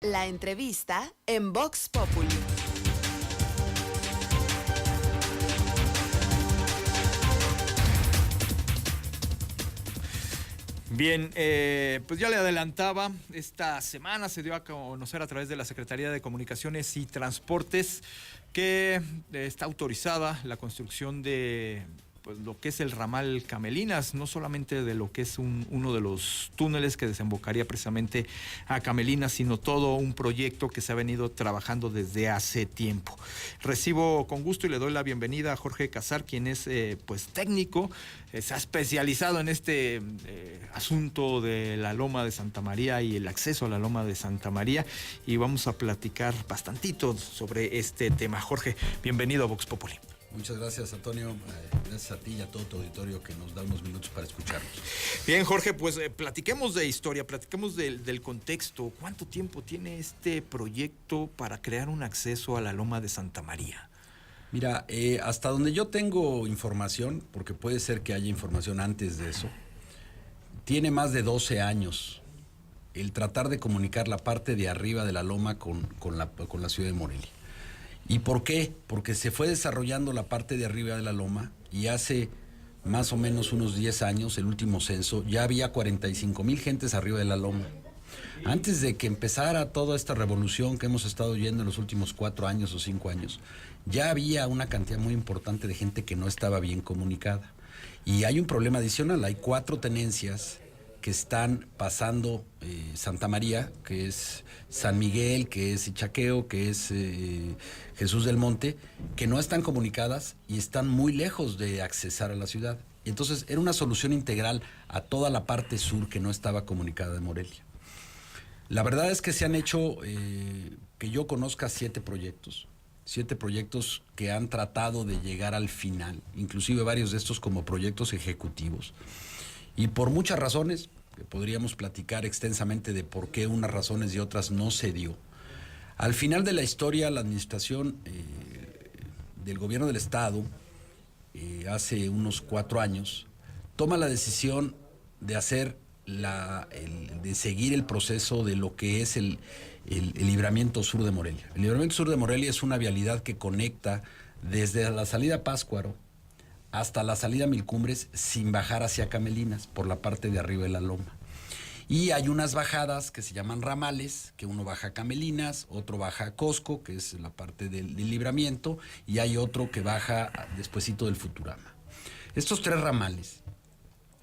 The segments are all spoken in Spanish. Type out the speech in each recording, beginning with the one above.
La entrevista en Vox Populi. Bien, pues ya le adelantaba, esta semana se dio a conocer a través de la Secretaría de Comunicaciones y Transportes que está autorizada la construcción de pues lo que es el ramal Camelinas, no solamente de lo que es uno de los túneles que desembocaría precisamente a Camelinas, sino todo un proyecto que se ha venido trabajando desde hace tiempo. Recibo con gusto y le doy la bienvenida a Jorge Casar, quien es pues técnico, se ha especializado en este asunto de la Loma de Santa María y el acceso a la Loma de Santa María, y vamos a platicar bastantito sobre este tema. Jorge, bienvenido a Vox Populi. Muchas gracias, Antonio. Gracias a ti y a todo tu auditorio que nos da unos minutos para escucharnos. Bien, Jorge, pues platiquemos de historia, platiquemos del contexto. ¿Cuánto tiempo tiene este proyecto para crear un acceso a la Loma de Santa María? Mira, hasta donde yo tengo información, porque puede ser que haya información antes de eso, tiene más de 12 años el tratar de comunicar la parte de arriba de la loma con la ciudad de Morelia. ¿Y por qué? Porque se fue desarrollando la parte de arriba de la loma y hace más o menos unos 10 años, el último censo, ya había 45,000 gentes arriba de la loma. Antes de que empezara toda esta revolución que hemos estado yendo en los últimos 4 años o 5 años, ya había una cantidad muy importante de gente que no estaba bien comunicada. Y hay un problema adicional, hay 4 tenencias que están pasando Santa María, que es San Miguel, que es Ichaqueo, que es Jesús del Monte, que no están comunicadas y están muy lejos de accesar a la ciudad. Y entonces era una solución integral a toda la parte sur que no estaba comunicada de Morelia. La verdad es que se han hecho, que yo conozca, 7 proyectos que han tratado de llegar al final, inclusive varios de estos como proyectos ejecutivos. Y por muchas razones, que podríamos platicar extensamente de por qué unas razones y otras no se dio. Al final de la historia, la administración del gobierno del estado, hace unos 4 años, toma la decisión de hacer de seguir el proceso de lo que es el libramiento sur de Morelia. El libramiento sur de Morelia es una vialidad que conecta desde la salida a Pátzcuaro hasta la salida a Mil Cumbres sin bajar hacia Camelinas, por la parte de arriba de la loma. Y hay unas bajadas que se llaman ramales, que uno baja a Camelinas, otro baja a Cosco, que es la parte del libramiento, y hay otro que baja despuesito del Futurama. Estos 3 ramales,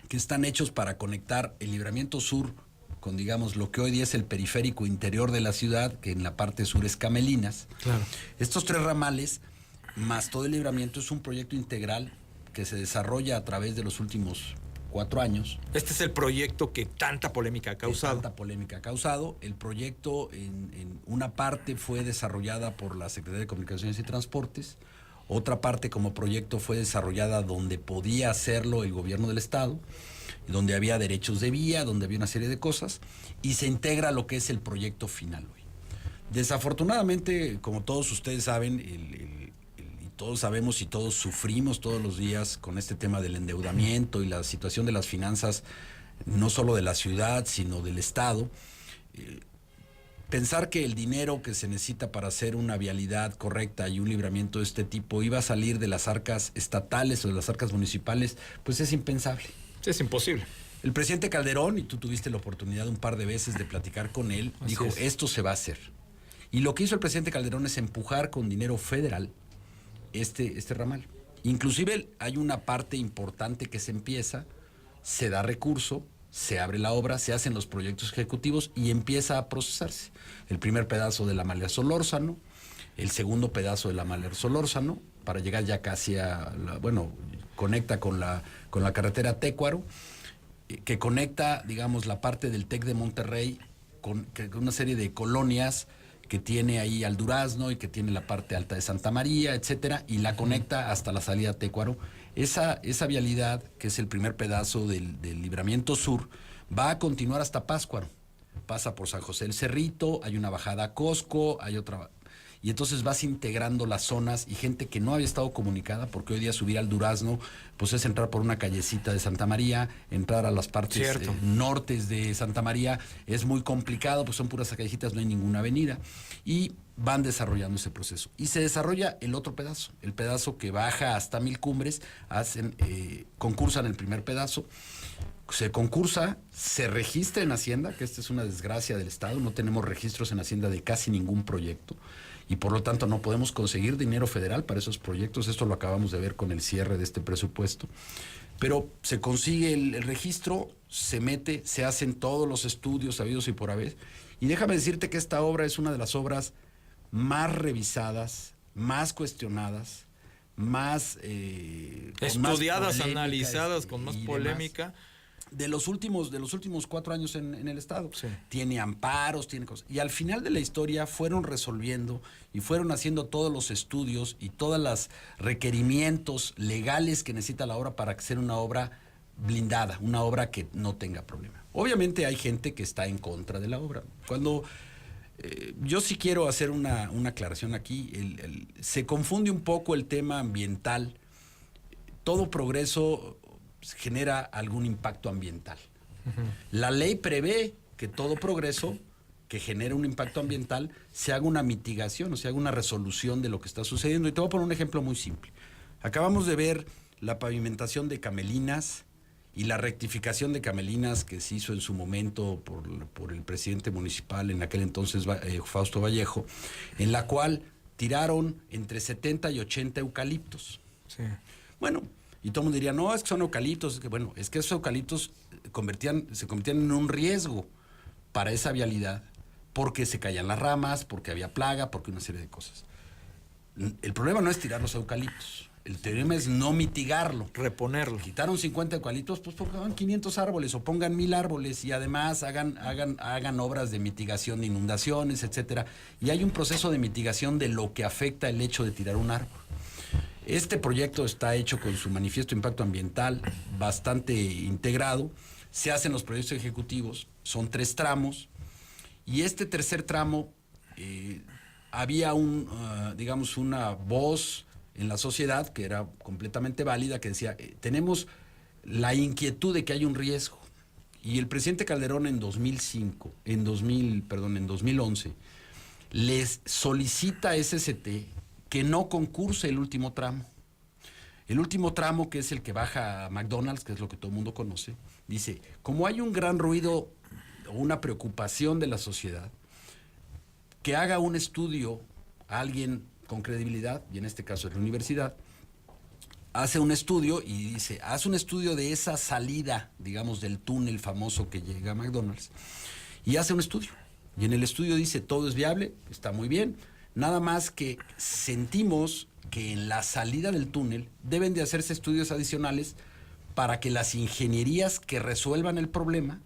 que están hechos para conectar el libramiento sur con, digamos, lo que hoy día es el periférico interior de la ciudad, que en la parte sur es Camelinas. Claro. Estos 3 ramales, más todo el libramiento, es un proyecto integral que se desarrolla a través de los últimos 4 años. Este es el proyecto que tanta polémica ha causado. El proyecto en una parte fue desarrollada por la Secretaría de Comunicaciones y Transportes, otra parte como proyecto fue desarrollada donde podía hacerlo el gobierno del estado, donde había derechos de vía, donde había una serie de cosas, y se integra lo que es el proyecto final hoy. Desafortunadamente, como todos ustedes saben, todos sabemos y todos sufrimos todos los días con este tema del endeudamiento y la situación de las finanzas, no solo de la ciudad, sino del estado. Pensar que el dinero que se necesita para hacer una vialidad correcta y un libramiento de este tipo iba a salir de las arcas estatales o de las arcas municipales, pues es impensable. Es imposible. El presidente Calderón, y tú tuviste la oportunidad un par de veces de platicar con él, dijo, esto se va a hacer. Y lo que hizo el presidente Calderón es empujar con dinero federal este ramal. Inclusive hay una parte importante que se empieza, se da recurso, se abre la obra, se hacen los proyectos ejecutivos y empieza a procesarse. El primer pedazo de la Maler Solórzano, el segundo pedazo de la Maler Solórzano, para llegar ya casi conecta con la carretera Técuaro, que conecta, digamos, la parte del TEC de Monterrey con una serie de colonias que tiene ahí al Durazno y que tiene la parte alta de Santa María, etcétera, y la conecta hasta la salida a Técuaro. Esa vialidad, que es el primer pedazo del libramiento sur, va a continuar hasta Pátzcuaro. Pasa por San José del Cerrito, hay una bajada a Cosco, hay otra. y entonces vas integrando las zonas y gente que no había estado comunicada, porque hoy día subir al Durazno pues es entrar por una callecita de Santa María, entrar a las partes nortes de Santa María es muy complicado, pues son puras callecitas, no hay ninguna avenida, y van desarrollando ese proceso. Y se desarrolla el otro pedazo, el pedazo que baja hasta Mil Cumbres, concursan el primer pedazo, se concursa, se registra en Hacienda, que esta es una desgracia del Estado, no tenemos registros en Hacienda de casi ningún proyecto, y por lo tanto no podemos conseguir dinero federal para esos proyectos. Esto lo acabamos de ver con el cierre de este presupuesto. Pero se consigue el registro, se mete, se hacen todos los estudios habidos y por haber. Y déjame decirte que esta obra es una de las obras más revisadas, más cuestionadas, más estudiadas, analizadas, con más polémica. De los últimos 4 años en el Estado. Sí. Tiene amparos, tiene cosas. Y al final de la historia fueron resolviendo y fueron haciendo todos los estudios y todos los requerimientos legales que necesita la obra para ser una obra blindada, una obra que no tenga problema. Obviamente hay gente que está en contra de la obra. Cuando yo sí quiero hacer una aclaración aquí, se confunde un poco el tema ambiental. Todo progreso genera algún impacto ambiental. La ley prevé que todo progreso que genere un impacto ambiental se haga una mitigación, o se haga una resolución de lo que está sucediendo. Y te voy a poner un ejemplo muy simple. Acabamos de ver la pavimentación de Camelinas y la rectificación de Camelinas que se hizo en su momento por el presidente municipal, en aquel entonces Fausto Vallejo, en la cual tiraron entre 70 y 80 eucaliptos. Sí. Bueno, y todo el mundo diría, no, es que son eucaliptos. Bueno, es que esos eucaliptos se convertían en un riesgo para esa vialidad, porque se caían las ramas, porque había plaga, porque una serie de cosas. El problema no es tirar los eucaliptos. El problema es no mitigarlo. Reponerlo. Quitaron 50 eucaliptos, pues pongan 500 árboles o pongan 1000 árboles y además hagan obras de mitigación de inundaciones, etcétera. Y hay un proceso de mitigación de lo que afecta el hecho de tirar un árbol. Este proyecto está hecho con su manifiesto de impacto ambiental bastante integrado. Se hacen los proyectos ejecutivos, son 3 tramos. Y este tercer tramo, había una voz en la sociedad que era completamente válida, que decía, tenemos la inquietud de que hay un riesgo. Y el presidente Calderón en 2011, les solicita a SST que no concurse el último tramo. El último tramo, que es el que baja a McDonald's, que es lo que todo el mundo conoce, dice, como hay un gran ruido o una preocupación de la sociedad, que haga un estudio alguien con credibilidad, y en este caso es la universidad, hace un estudio y dice, haz un estudio de esa salida, digamos, del túnel famoso que llega a McDonald's, y hace un estudio. Y en el estudio dice, todo es viable, está muy bien, nada más que sentimos que en la salida del túnel deben de hacerse estudios adicionales para que las ingenierías que resuelvan el problema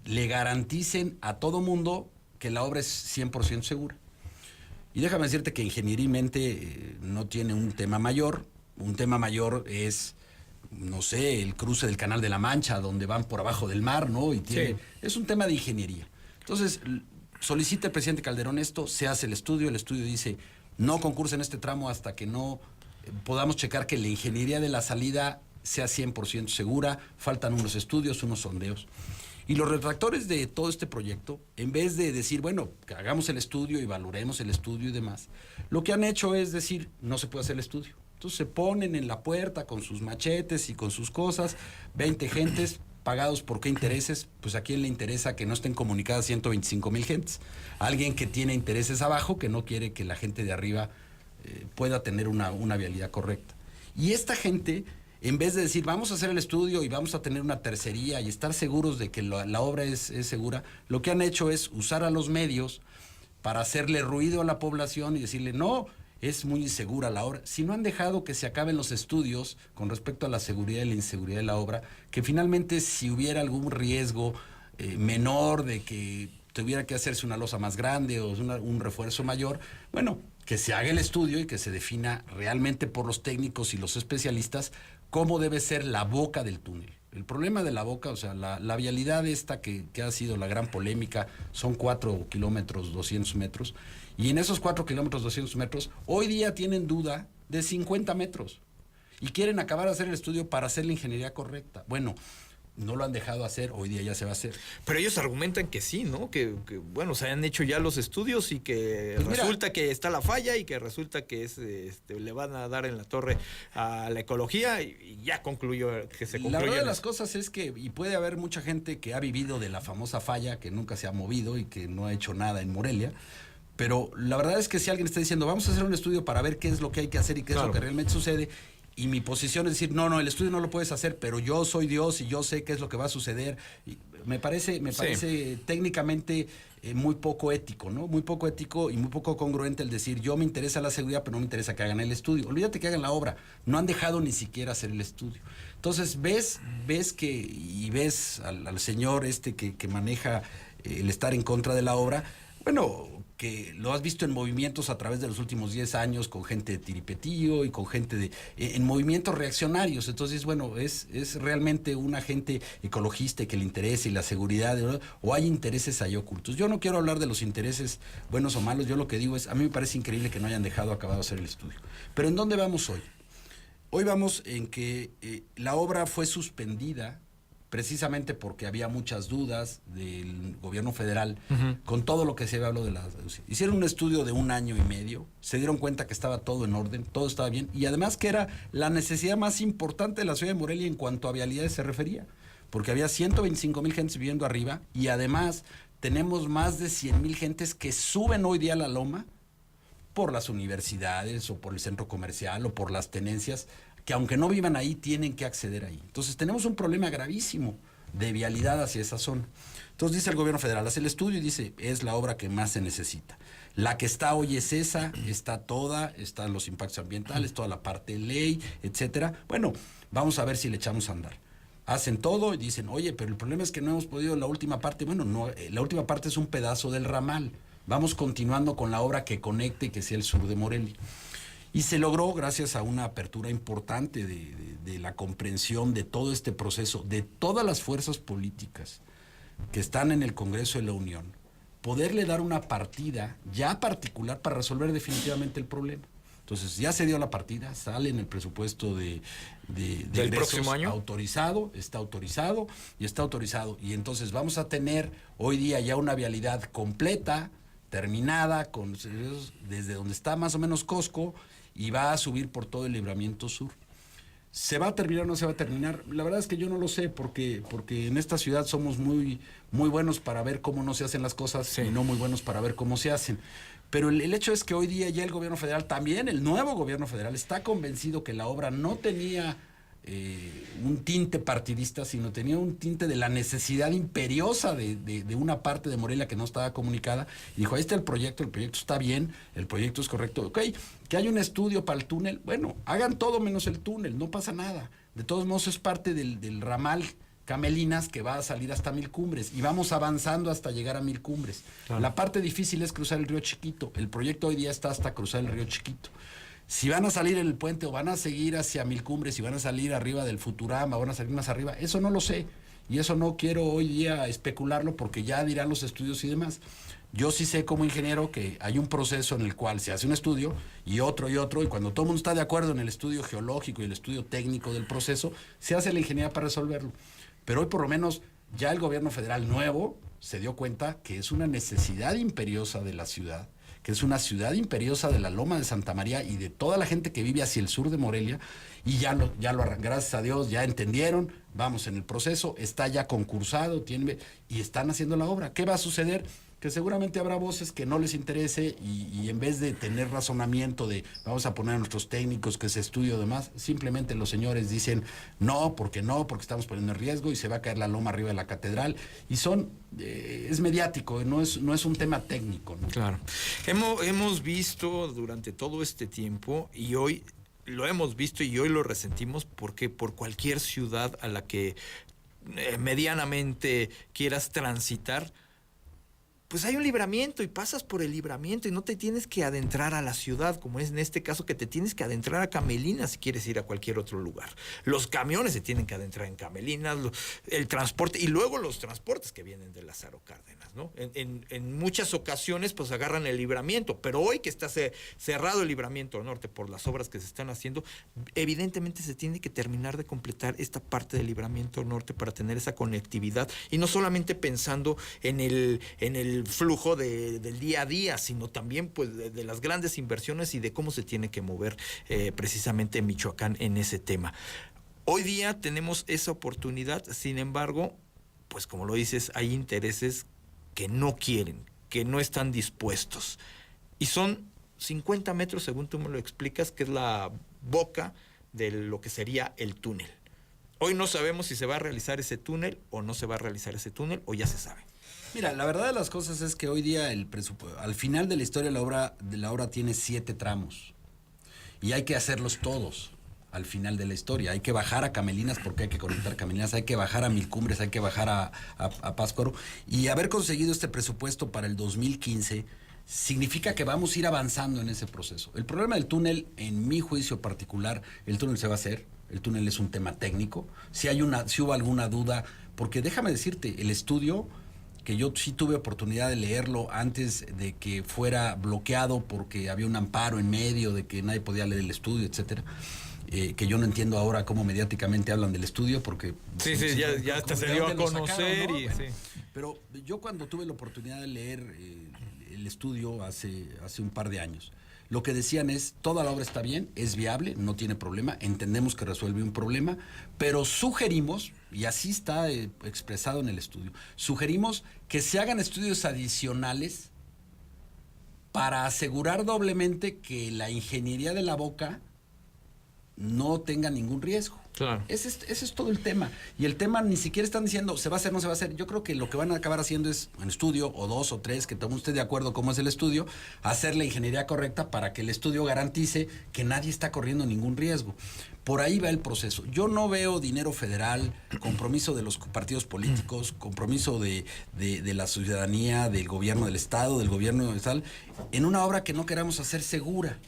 le garanticen a todo mundo que la obra es 100% segura. Y déjame decirte que ingenierilmente no tiene un tema mayor. Un tema mayor es, no sé, el cruce del Canal de la Mancha, donde van por abajo del mar, ¿no? Y tiene, sí. Es un tema de ingeniería. Entonces, solicita el presidente Calderón esto, se hace el estudio dice, no concursa en este tramo hasta que no podamos checar que la ingeniería de la salida sea 100% segura, faltan unos estudios, unos sondeos. Y los retractores de todo este proyecto, en vez de decir, bueno, que hagamos el estudio y valoremos el estudio y demás, lo que han hecho es decir, no se puede hacer el estudio. Entonces se ponen en la puerta con sus machetes y con sus cosas, 20 gentes, pagados por qué intereses, pues a quién le interesa que no estén comunicadas 125,000 gentes. Alguien que tiene intereses abajo, que no quiere que la gente de arriba pueda tener una vialidad correcta. Y esta gente, en vez de decir, vamos a hacer el estudio y vamos a tener una tercería y estar seguros de que la obra es segura, lo que han hecho es usar a los medios para hacerle ruido a la población y decirle, no, es muy insegura la obra. Si no han dejado que se acaben los estudios con respecto a la seguridad y la inseguridad de la obra, que finalmente si hubiera algún riesgo menor de que tuviera que hacerse una losa más grande o un refuerzo mayor, bueno, que se haga el estudio y que se defina realmente por los técnicos y los especialistas cómo debe ser la boca del túnel. El problema de la boca, o sea, la vialidad esta que ha sido la gran polémica, son 4 kilómetros 200 metros, y en esos 4 kilómetros 200 metros, hoy día tienen duda de 50 metros, y quieren acabar de hacer el estudio para hacer la ingeniería correcta. Bueno, no lo han dejado hacer, hoy día ya se va a hacer. Pero ellos argumentan que sí, ¿no? Que bueno, se han hecho ya los estudios y que pues resulta que está la falla y que resulta que le van a dar en la torre a la ecología y ya concluyó que se concluyó. La verdad de las cosas es que, y puede haber mucha gente que ha vivido de la famosa falla, que nunca se ha movido y que no ha hecho nada en Morelia, pero la verdad es que si alguien está diciendo, vamos a hacer un estudio para ver qué es lo que hay que hacer y qué es lo que realmente sucede, y mi posición es decir, no, el estudio no lo puedes hacer, pero yo soy Dios y yo sé qué es lo que va a suceder. Y me parece técnicamente muy poco ético, ¿no? Muy poco ético y muy poco congruente el decir, yo me interesa la seguridad, pero no me interesa que hagan el estudio. Olvídate que hagan la obra. No han dejado ni siquiera hacer el estudio. Entonces, ves al señor que maneja el estar en contra de la obra, bueno, que lo has visto en movimientos a través de los últimos 10 años con gente de tiripetío y con gente en movimientos reaccionarios. Entonces, bueno, es realmente un agente ecologista que le interesa y la seguridad, ¿verdad? O hay intereses ahí ocultos. Yo no quiero hablar de los intereses buenos o malos, yo lo que digo es, a mí me parece increíble que no hayan dejado acabado de hacer el estudio. Pero ¿en dónde vamos hoy? Hoy vamos en que la obra fue suspendida precisamente porque había muchas dudas del gobierno federal con todo lo que se había hablado de las... Hicieron un estudio de 1 año y medio, se dieron cuenta que estaba todo en orden, todo estaba bien, y además que era la necesidad más importante de la ciudad de Morelia en cuanto a vialidades se refería, porque había 125,000 gentes viviendo arriba, y además tenemos más de 100,000 gentes que suben hoy día a la loma por las universidades, o por el centro comercial, o por las tenencias, que aunque no vivan ahí, tienen que acceder ahí. Entonces tenemos un problema gravísimo de vialidad hacia esa zona. Entonces dice el gobierno federal, hace el estudio y dice, es la obra que más se necesita. La que está hoy es esa, está toda, están los impactos ambientales, toda la parte de ley, etcétera. Bueno, vamos a ver si le echamos a andar. Hacen todo y dicen, oye, pero el problema es que no hemos podido la última parte. Bueno, no, la última parte es un pedazo del ramal. Vamos continuando con la obra que conecte y que sea el sur de Morelia. Y se logró gracias a una apertura importante de la comprensión de todo este proceso, de todas las fuerzas políticas que están en el Congreso de la Unión, poderle dar una partida ya particular para resolver definitivamente el problema. Entonces ya se dio la partida, sale en el presupuesto de ¿del próximo año? Está autorizado. Y entonces vamos a tener hoy día ya una vialidad completa, terminada, desde donde está más o menos Costco, y va a subir por todo el Libramiento Sur. ¿Se va a terminar o no se va a terminar? La verdad es que yo no lo sé, porque en esta ciudad somos muy buenos para ver cómo no se hacen las cosas, y no muy buenos para ver cómo se hacen. Pero el hecho es que hoy día ya el gobierno federal, también el nuevo gobierno federal, está convencido que la obra no tenía un tinte partidista, sino tenía un tinte de la necesidad imperiosa de una parte de Morelia que no estaba comunicada, y dijo, ahí está el proyecto está bien, el proyecto es correcto, ok, que hay un estudio para el túnel, bueno, hagan todo menos el túnel, no pasa nada, de todos modos es parte del ramal Camelinas que va a salir hasta Mil Cumbres, y vamos avanzando hasta llegar a Mil Cumbres. Claro. La parte difícil es cruzar el río Chiquito, el proyecto hoy día está hasta cruzar el río Chiquito. Si van a salir en el puente o van a seguir hacia Mil Cumbres, si van a salir arriba del Futurama o van a salir más arriba, eso no lo sé. Y eso no quiero hoy día especularlo porque ya dirán los estudios y demás. Yo sí sé como ingeniero que hay un proceso en el cual se hace un estudio y otro, y cuando todo el mundo está de acuerdo en el estudio geológico y el estudio técnico del proceso, se hace la ingeniería para resolverlo. Pero hoy por lo menos ya el gobierno federal nuevo se dio cuenta que es una necesidad imperiosa de la ciudad, que es una ciudad imperiosa de la Loma de Santa María y de toda la gente que vive hacia el sur de Morelia, y gracias a Dios ya entendieron, vamos en el proceso, está ya concursado, y están haciendo la obra. ¿Qué va a suceder? Que seguramente habrá voces que no les interese y en vez de tener razonamiento de vamos a poner a nuestros técnicos que se estudie o demás, simplemente los señores dicen no, porque estamos poniendo en riesgo y se va a caer la loma arriba de la catedral, y es mediático, no es un tema técnico, ¿no? Claro. Hemos visto durante todo este tiempo, y hoy lo hemos visto y hoy lo resentimos, porque por cualquier ciudad a la que medianamente quieras transitar, pues hay un libramiento y pasas por el libramiento y no te tienes que adentrar a la ciudad, como es en este caso que te tienes que adentrar a Camelinas si quieres ir a cualquier otro lugar. Los camiones se tienen que adentrar en Camelinas, el transporte y luego los transportes que vienen de Lázaro Cárdenas, ¿no? En muchas ocasiones pues agarran el libramiento, pero hoy que está cerrado el libramiento norte por las obras que se están haciendo, evidentemente se tiene que terminar de completar esta parte del libramiento norte para tener esa conectividad y no solamente pensando en el flujo del día a día, sino también pues de las grandes inversiones y de cómo se tiene que mover precisamente Michoacán en ese tema. Hoy día tenemos esa oportunidad, sin embargo, pues como lo dices, hay intereses que no quieren, que no están dispuestos. Y son 50 metros, según tú me lo explicas, que es la boca de lo que sería el túnel. Hoy no sabemos si se va a realizar ese túnel o no se va a realizar ese túnel o ya se sabe. Mira, la verdad de las cosas es que hoy día al final de la historia la obra tiene 7 tramos y hay que hacerlos todos al final de la historia. Hay que bajar a Camelinas porque hay que conectar Camelinas, hay que bajar a Mil Cumbres, hay que bajar a Pátzcuaro y haber conseguido este presupuesto para el 2015 significa que vamos a ir avanzando en ese proceso. El problema del túnel, en mi juicio particular, el túnel se va a hacer, el túnel es un tema técnico. Si hubo alguna duda, porque déjame decirte, el estudio que yo sí tuve oportunidad de leerlo antes de que fuera bloqueado porque había un amparo en medio de que nadie podía leer el estudio, etcétera. Que yo no entiendo ahora cómo mediáticamente hablan del estudio porque... Sí, ya hasta se dio a conocer. ¿No? Bueno, pero yo cuando tuve la oportunidad de leer el estudio hace un par de años, lo que decían es, toda la obra está bien, es viable, no tiene problema, entendemos que resuelve un problema, pero sugerimos, y así está expresado en el estudio, sugerimos que se hagan estudios adicionales para asegurar doblemente que la ingeniería de la boca no tenga ningún riesgo. Claro. Ese es todo el tema. Y el tema ni siquiera están diciendo se va a hacer, no se va a hacer. Yo creo que lo que van a acabar haciendo es un estudio o 2 o 3, que todo esté de acuerdo cómo es el estudio, hacer la ingeniería correcta para que el estudio garantice que nadie está corriendo ningún riesgo. Por ahí va el proceso. Yo no veo dinero federal, compromiso de los partidos políticos, compromiso de la ciudadanía, del gobierno del Estado, del gobierno estatal, en una obra que no queramos hacer segura.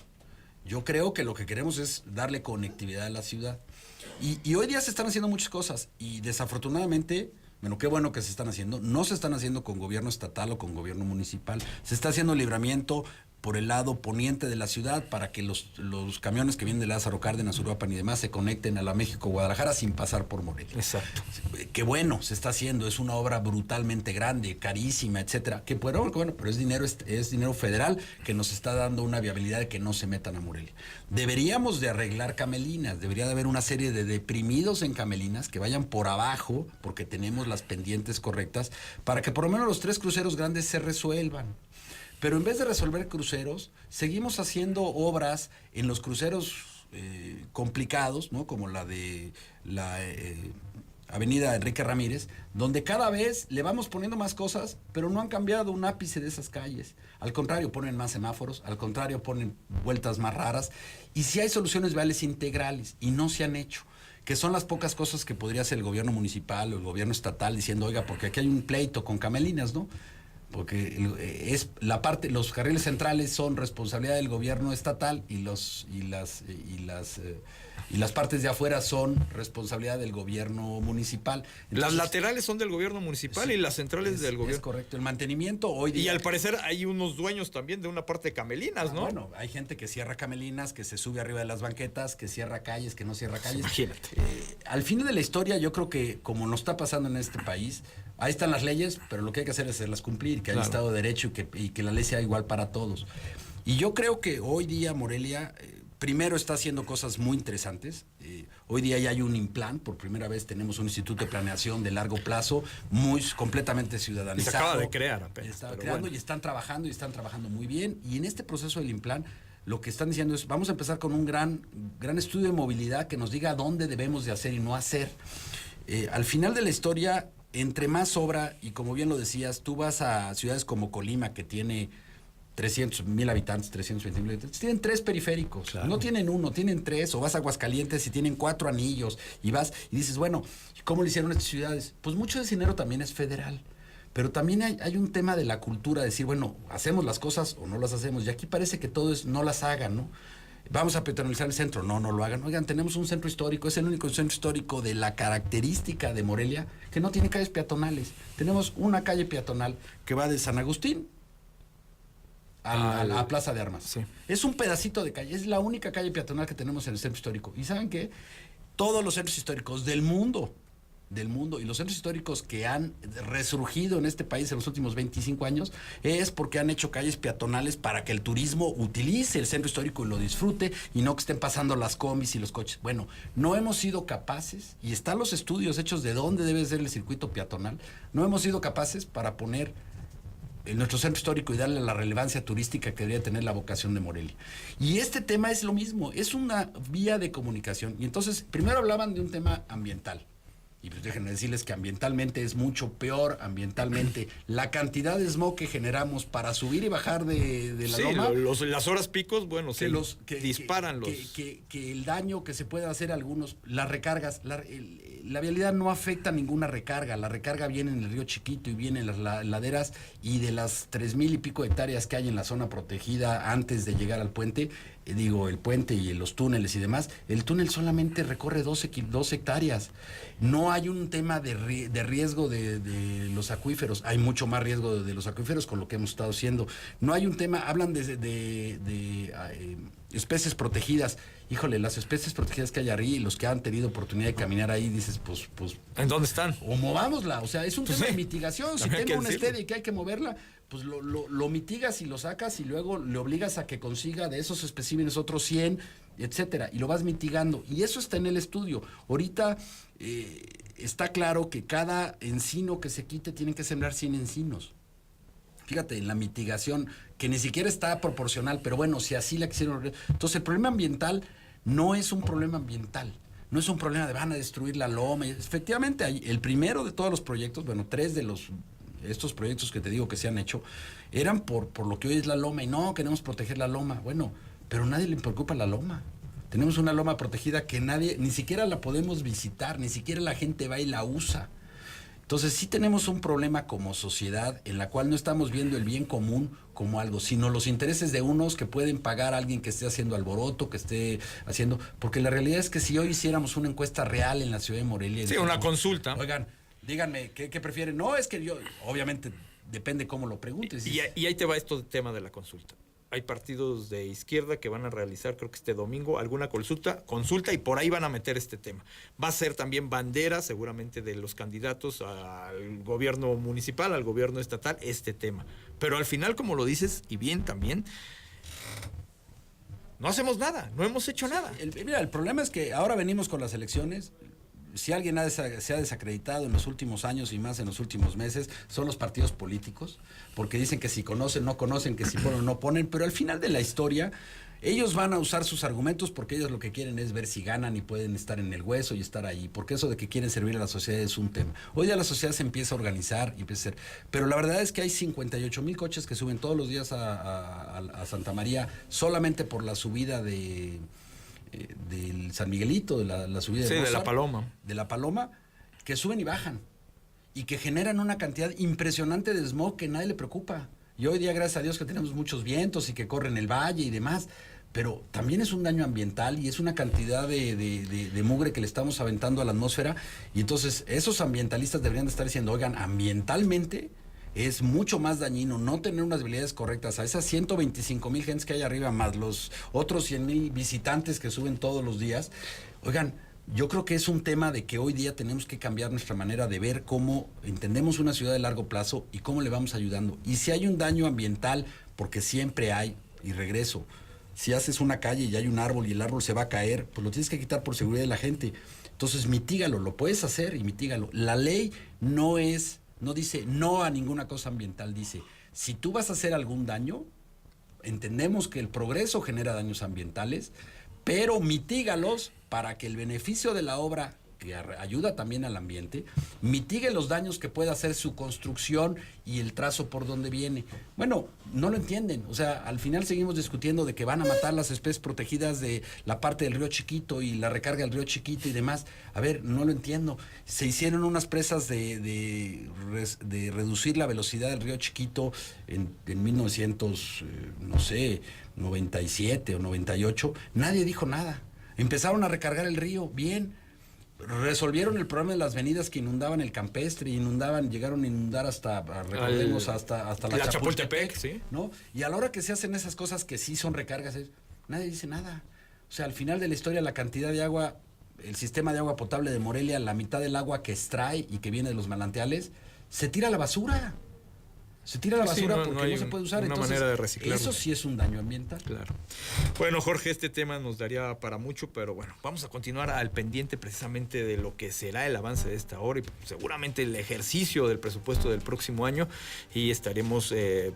Yo creo que lo que queremos es darle conectividad a la ciudad. Y hoy día se están haciendo muchas cosas y desafortunadamente, bueno, qué bueno que se están haciendo, no se están haciendo con gobierno estatal o con gobierno municipal, se está haciendo libramiento por el lado poniente de la ciudad para que los camiones que vienen de Lázaro Cárdenas, Uruapan y demás se conecten a la México-Guadalajara sin pasar por Morelia. Exacto. Qué bueno, se está haciendo, es una obra brutalmente grande, carísima, etcétera. Que bueno, pero es dinero federal que nos está dando una viabilidad de que no se metan a Morelia. Deberíamos de arreglar Camelinas, debería de haber una serie de deprimidos en Camelinas que vayan por abajo, porque tenemos las pendientes correctas, para que por lo menos los 3 cruceros grandes se resuelvan. Pero en vez de resolver cruceros, seguimos haciendo obras en los cruceros complicados, ¿no? Como la de la avenida Enrique Ramírez, donde cada vez le vamos poniendo más cosas, pero no han cambiado un ápice de esas calles. Al contrario, ponen más semáforos, al contrario, ponen vueltas más raras. Y sí hay soluciones viales integrales, y no se han hecho, que son las pocas cosas que podría hacer el gobierno municipal o el gobierno estatal diciendo, oiga, porque aquí hay un pleito con Camelinas, ¿no? Porque los carriles centrales son responsabilidad del gobierno estatal y las partes de afuera son responsabilidad del gobierno municipal. Entonces, las laterales son del gobierno municipal, sí, y las centrales del gobierno. Es correcto. El mantenimiento hoy día. Y al parecer hay unos dueños también de una parte de Camelinas, ¿no? Bueno, hay gente que cierra Camelinas, que se sube arriba de las banquetas, que cierra calles, que no cierra calles. Imagínate. Al fin de la historia, yo creo que como nos está pasando en este país, ahí están las leyes, pero lo que hay que hacer es hacerlas cumplir, que haya Estado de Derecho y que la ley sea igual para todos. Y yo creo que hoy día Morelia primero está haciendo cosas muy interesantes. Hoy día ya hay un INPLAN, por primera vez tenemos un instituto de planeación de largo plazo, completamente ciudadanizado. Y se acaba de crear apenas. Está creando, bueno. Y están trabajando muy bien. Y en este proceso del INPLAN, lo que están diciendo es, vamos a empezar con un gran estudio de movilidad que nos diga dónde debemos de hacer y no hacer. Al final de la historia, entre más obra, y como bien lo decías, tú vas a ciudades como Colima, que tiene 300,000 habitantes, 320,000 habitantes, tienen 3 periféricos, claro. No tienen 1, tienen 3, o vas a Aguascalientes y tienen 4 anillos, y vas y dices, bueno, ¿cómo lo hicieron estas ciudades? Pues mucho de ese dinero también es federal, Pero también hay un tema de la cultura, de decir, bueno, hacemos las cosas o no las hacemos. Y aquí parece que todo es no las hagan, ¿no? Vamos a peatonalizar el centro, no lo hagan. Oigan, tenemos un centro histórico, es el único centro histórico de la característica de Morelia que no tiene calles peatonales. Tenemos una calle peatonal que va de San Agustín a la Plaza de Armas. Sí. Es un pedacito de calle, es la única calle peatonal que tenemos en el centro histórico. ¿Y saben qué? Todos los centros históricos del mundo, y los centros históricos que han resurgido en este país en los últimos 25 años, es porque han hecho calles peatonales para que el turismo utilice el centro histórico y lo disfrute, y no que estén pasando las combis y los coches. Bueno, no hemos sido capaces, y están los estudios hechos de dónde debe ser el circuito peatonal, no hemos sido capaces para poner en nuestro centro histórico y darle la relevancia turística que debería tener la vocación de Morelia. Y este tema es lo mismo, es una vía de comunicación. Y entonces, primero hablaban de un tema ambiental. Y pues déjenme decirles que ambientalmente es mucho peor, ambientalmente. La cantidad de smog que generamos para subir y bajar de la loma. Las horas picos, bueno, disparan los... Que el daño que se puede hacer a algunos, las recargas, la vialidad no afecta a ninguna recarga. La recarga viene en el río Chiquito y viene en las laderas, y de las 3,000 y pico hectáreas que hay en la zona protegida antes de llegar al puente, el puente y los túneles y demás, el túnel solamente recorre 2 hectáreas. No hay un tema de riesgo de los acuíferos, hay mucho más riesgo de los acuíferos con lo que hemos estado haciendo. No hay un tema, hablan de especies protegidas. Híjole, las especies protegidas que hay ahí, los que han tenido oportunidad de caminar ahí, dices, pues ¿en dónde están? O movámosla, o sea, es un tema de mitigación. Si tengo una estedia y que hay que moverla, pues lo mitigas y lo sacas, y luego le obligas a que consiga de esos especímenes otros 100, etcétera, y lo vas mitigando. Y eso está en el estudio. Ahorita está claro que cada encino que se quite tienen que sembrar 100 encinos. Fíjate, en la mitigación, que ni siquiera está proporcional, pero bueno, si así la quisieron. Entonces, el problema ambiental no es un problema ambiental, no es un problema de van a destruir la loma. Efectivamente, el primero de todos los proyectos, bueno, 3 de estos proyectos que te digo que se han hecho, eran por lo que hoy es la loma, y no, queremos proteger la loma. Bueno, pero a nadie le preocupa la loma. Tenemos una loma protegida que ni siquiera la podemos visitar, ni siquiera la gente va y la usa. Entonces sí tenemos un problema como sociedad en la cual no estamos viendo el bien común como algo, sino los intereses de unos que pueden pagar a alguien que esté haciendo alboroto, que esté haciendo... Porque la realidad es que si hoy hiciéramos una encuesta real en la ciudad de Morelia... Sí, una consulta. Oigan, díganme, ¿qué prefieren? No, es que yo... Obviamente depende cómo lo preguntes. Y ahí te va esto tema de la consulta. Hay partidos de izquierda que van a realizar, creo que este domingo, alguna consulta, y por ahí van a meter este tema. Va a ser también bandera, seguramente, de los candidatos al gobierno municipal, al gobierno estatal, este tema. Pero al final, como lo dices, y bien también, no hacemos nada, no hemos hecho nada. Mira, el problema es que ahora venimos con las elecciones. Si alguien se ha desacreditado en los últimos años y más en los últimos meses, son los partidos políticos, porque dicen que si conocen, no conocen, que si ponen, no ponen, pero al final de la historia, ellos van a usar sus argumentos porque ellos lo que quieren es ver si ganan y pueden estar en el hueso y estar ahí, porque eso de que quieren servir a la sociedad es un tema. Hoy ya la sociedad se empieza a organizar y empieza a ser, pero la verdad es que hay 58,000 coches que suben todos los días a Santa María solamente por la subida del San Miguelito, de la subida de la Paloma. De la Paloma, que suben y bajan, y que generan una cantidad impresionante de smog que nadie le preocupa. Y hoy día, gracias a Dios, que tenemos muchos vientos y que corren el valle y demás, pero también es un daño ambiental y es una cantidad de mugre que le estamos aventando a la atmósfera. Y entonces esos ambientalistas deberían de estar diciendo, oigan, ambientalmente es mucho más dañino no tener unas habilidades correctas a esas 125,000 gentes que hay arriba, más los otros 100,000 visitantes que suben todos los días. Oigan, yo creo que es un tema de que hoy día tenemos que cambiar nuestra manera de ver cómo entendemos una ciudad de largo plazo y cómo le vamos ayudando. Y si hay un daño ambiental, porque siempre hay, y regreso, si haces una calle y hay un árbol y el árbol se va a caer, pues lo tienes que quitar por seguridad de la gente. Entonces mitígalo, lo puedes hacer y mitígalo. La ley no dice no a ninguna cosa ambiental, dice, si tú vas a hacer algún daño, entendemos que el progreso genera daños ambientales, pero mitígalos para que el beneficio de la obra que ayuda también al ambiente, mitigue los daños que pueda hacer su construcción y el trazo por donde viene. Bueno, no lo entienden. O sea, al final seguimos discutiendo de que van a matar las especies protegidas de la parte del río Chiquito y la recarga del río Chiquito y demás. A ver, no lo entiendo. Se hicieron unas presas de reducir la velocidad del río Chiquito en 1997 o 98. Nadie dijo nada. Empezaron a recargar el río, bien. Resolvieron el problema de las venidas que inundaban el Campestre, llegaron a inundar hasta, recordemos, hasta la Chapultepec, ¿sí? ¿No? Y a la hora que se hacen esas cosas que sí son recargas, nadie dice nada. O sea, al final de la historia, la cantidad de agua, el sistema de agua potable de Morelia, la mitad del agua que extrae y que viene de los manantiales, se tira a la basura. Se tira a la basura porque no se puede usar. Una Entonces, manera de reciclarlo. eso sí es un daño ambiental. Claro. Bueno, Jorge, este tema nos daría para mucho, pero bueno, vamos a continuar al pendiente precisamente de lo que será el avance de esta hora y seguramente el ejercicio del presupuesto del próximo año, y estaremos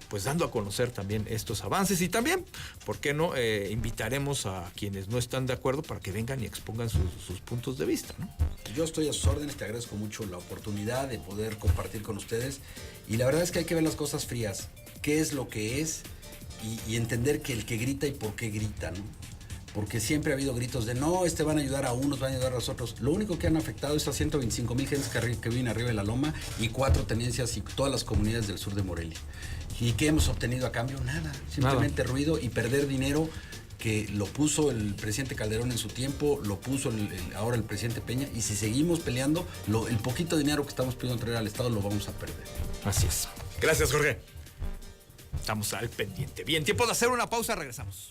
pues dando a conocer también estos avances y también, ¿por qué no? Invitaremos a quienes no están de acuerdo para que vengan y expongan sus puntos de vista, ¿no? Yo estoy a sus órdenes, te agradezco mucho la oportunidad de poder compartir con ustedes. Y la verdad es que hay que ver las cosas frías, qué es lo que es y entender que el que grita y por qué grita, ¿no? Porque siempre ha habido gritos de no, van a ayudar a unos, van a ayudar a los otros. Lo único que han afectado es a 125,000 gentes que viven arriba de la loma y 4 tenencias y todas las comunidades del sur de Morelia. ¿Y qué hemos obtenido a cambio? Nada, simplemente ruido y perder dinero que lo puso el presidente Calderón en su tiempo, lo puso ahora el presidente Peña, y si seguimos peleando, el poquito dinero que estamos pudiendo traer al Estado lo vamos a perder. Así es. Gracias, Jorge. Estamos al pendiente. Bien, tiempo de hacer una pausa, regresamos.